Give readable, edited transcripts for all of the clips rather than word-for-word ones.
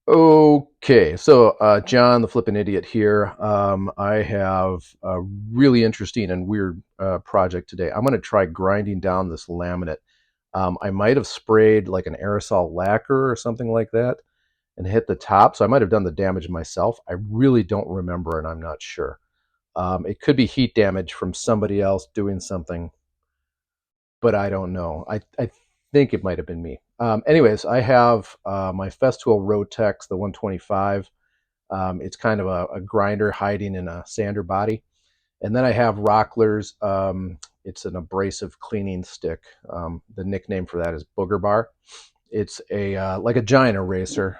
Okay, so John, the flippin' idiot here. I have a really interesting and weird project today. I'm going to try grinding down this laminate. I might have sprayed like an aerosol lacquer or something like that and hit the top, so I might have done the damage myself. I really don't remember, and I'm not sure. It could be heat damage from somebody else doing something, but I don't know. I think it might have been me. Anyways, I have my Festool Rotex, the 125. It's kind of a grinder hiding in a sander body. And then I have Rockler's. It's an abrasive cleaning stick. The nickname for that is Booger Bar. It's a like a giant eraser.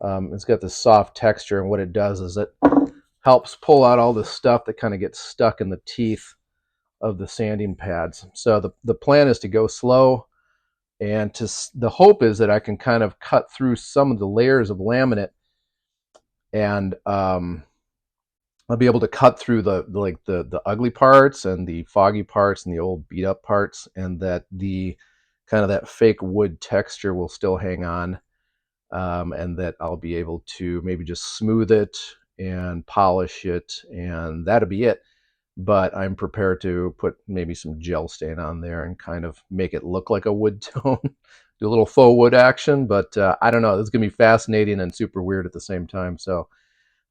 It's got this soft texture, and what it does is it helps pull out all the stuff that kind of gets stuck in the teeth of the sanding pads. So the plan is to go slow, and the hope is that I can kind of cut through some of the layers of laminate, and I'll be able to cut through the ugly parts and the foggy parts and the old beat up parts, and that the kind of that fake wood texture will still hang on, and that I'll be able to maybe just smooth it and polish it, and that'll be it. But I'm prepared to put maybe some gel stain on there and kind of make it look like a wood tone. Do a little faux wood action, but I don't know. This is gonna be fascinating and super weird at the same time. So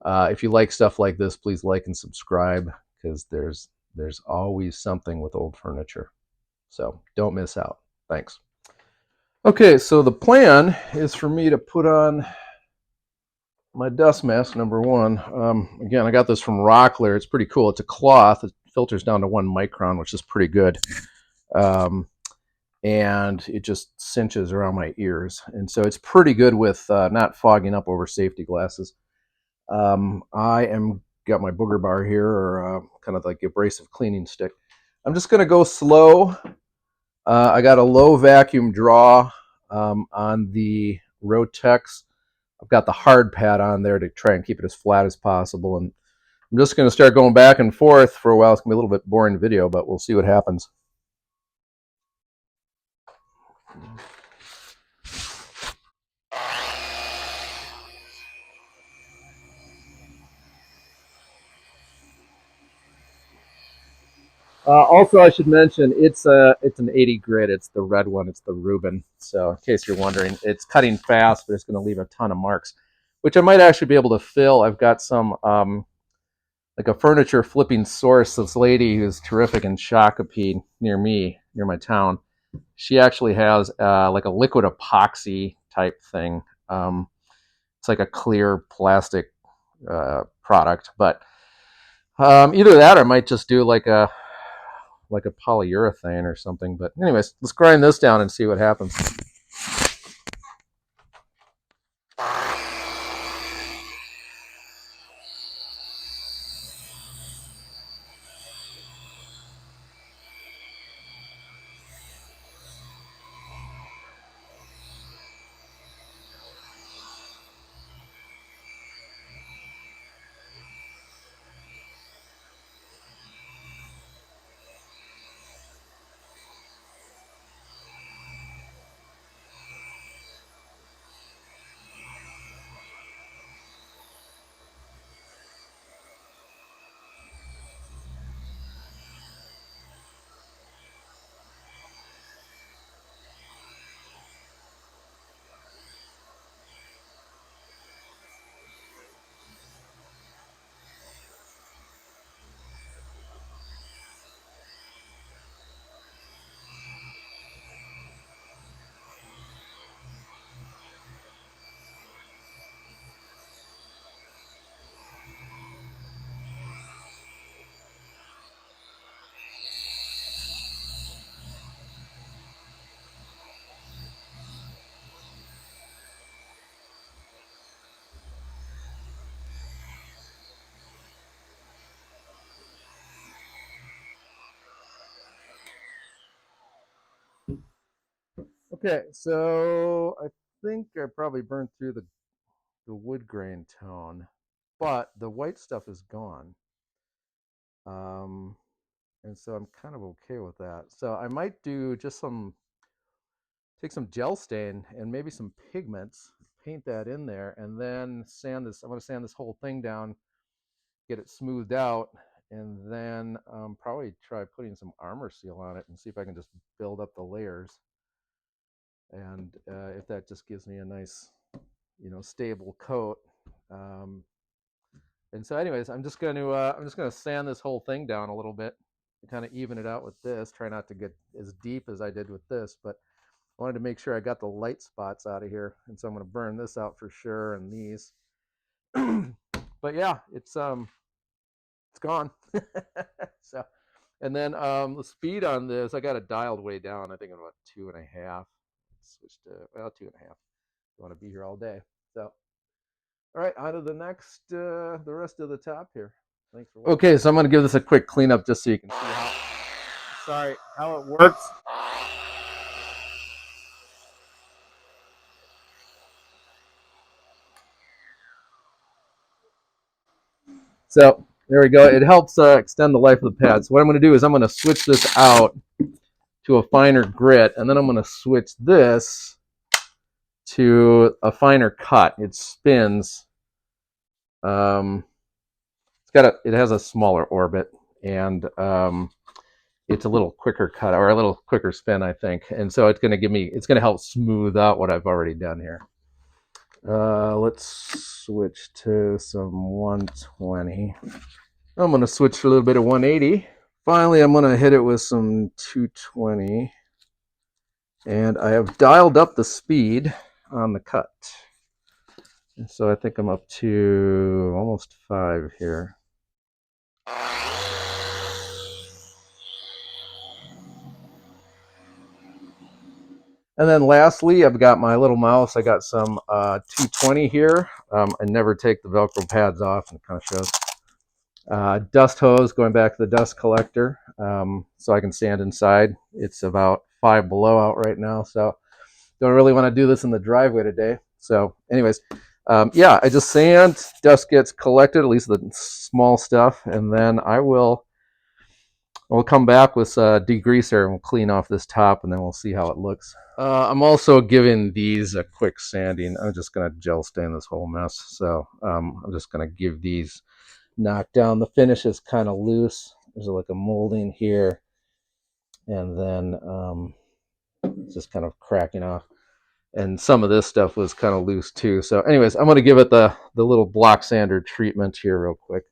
if you like stuff like this, please like and subscribe, because there's always something with old furniture. So don't miss out. Thanks. Okay, so the plan is for me to put on my dust mask, number one. Again, I got this from Rockler. It's pretty cool. It's a cloth. It filters down to 1 micron, which is pretty good. Um, and it just cinches around my ears. And so it's pretty good with not fogging up over safety glasses. I am got my booger bar here, or kind of like abrasive cleaning stick. I'm just going to go slow. I got a low vacuum draw on the Rotex. I've got the hard pad on there to try and keep it as flat as possible. And I'm just going to start going back and forth for a while. It's going to be a little bit boring video, but we'll see what happens. Also, I should mention it's an 80 grit. It's the red one. It's the Reuben. So in case you're wondering, it's cutting fast, but it's going to leave a ton of marks, which I might actually be able to fill. I've got some like a furniture flipping source. This lady who's terrific in Shakopee near me, near my town. She actually has like a liquid epoxy type thing. It's like a clear plastic product, but either that or I might just do like a polyurethane or something. But anyways, let's grind this down and see what happens. Okay, so I think I probably burned through the wood grain tone, but the white stuff is gone. Um, and so I'm kind of okay with that. So I might do just take some gel stain and maybe some pigments, paint that in there, and then sand this. I'm going to sand this whole thing down, get it smoothed out, and then probably try putting some armor seal on it and see if I can just build up the layers. And if that just gives me a nice, stable coat. And so, anyways, I'm just going to sand this whole thing down a little bit, and kind of even it out with this. Try not to get as deep as I did with this, but I wanted to make sure I got the light spots out of here, and so I'm going to burn this out for sure, and these. But yeah, it's gone. So, and then the speed on this, I got it dialed way down. I think I'm about 2.5. Switch to 2.5. You want to be here all day. So, all right, on to the next, the rest of the top here. Thanks for watching. Okay, so I'm going to give this a quick cleanup just so you can see how it works. So there we go. It helps extend the life of the pad. So what I'm going to do is I'm going to switch this out to a finer grit, and then I'm going to switch this to a finer cut. It spins. It has a smaller orbit, and it's a little quicker cut or a little quicker spin, I think. And so it's going to help smooth out what I've already done here. Let's switch to some 120. I'm going to switch to a little bit of 180. Finally, I'm going to hit it with some 220. And I have dialed up the speed on the cut. And so I think I'm up to almost 5 here. And then lastly, I've got my little mouse. I got some 220 here. I never take the Velcro pads off, and it kind of shows. Dust hose going back to the dust collector, so I can stand inside. It's about 5 below out right now, so don't really want to do this in the driveway today. So anyways, yeah, I just sand, dust gets collected, at least the small stuff, and then we'll come back with a degreaser and we'll clean off this top, and then we'll see how it looks. I'm also giving these a quick sanding. I'm just going to gel stain this whole mess. So I'm just going to give these knock down. The finish is kind of loose. There's like a molding here, and then it's just kind of cracking off. And some of this stuff was kind of loose too. So anyways, I'm going to give it the little block sander treatment here real quick.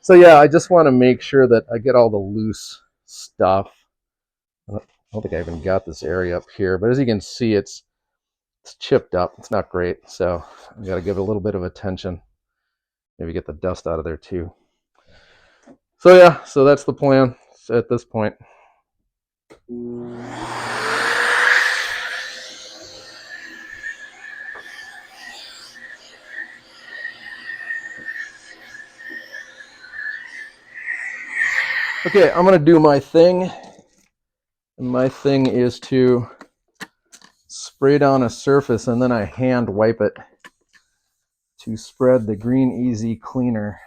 So yeah, I just want to make sure that I get all the loose stuff. I don't think I even got this area up here, but as you can see, it's chipped up. It's not great, so I got to give it a little bit of attention. Maybe get the dust out of there too. So yeah, so that's the plan at this point. Okay, I'm gonna do my thing, and my thing is to spray down a surface and then I hand wipe it to spread the Green Easy cleaner.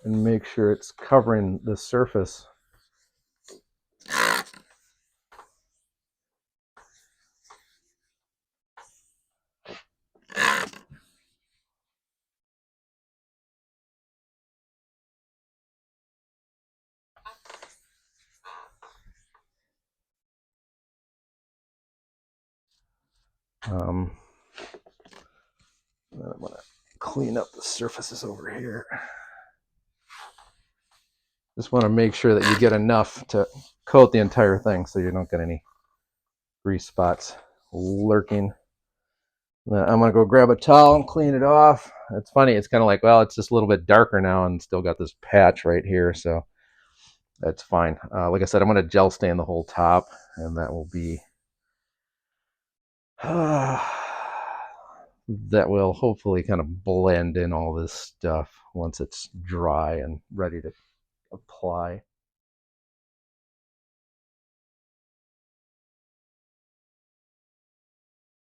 And make sure it's covering the surface. I'm going to clean up the surfaces over here. Just want to make sure that you get enough to coat the entire thing so you don't get any grease spots lurking. I'm going to go grab a towel and clean it off. It's funny. It's kind of like, well, it's just a little bit darker now and still got this patch right here. So that's fine. Like I said, I'm going to gel stain the whole top, and that will be that will hopefully kind of blend in all this stuff once it's dry and ready to apply.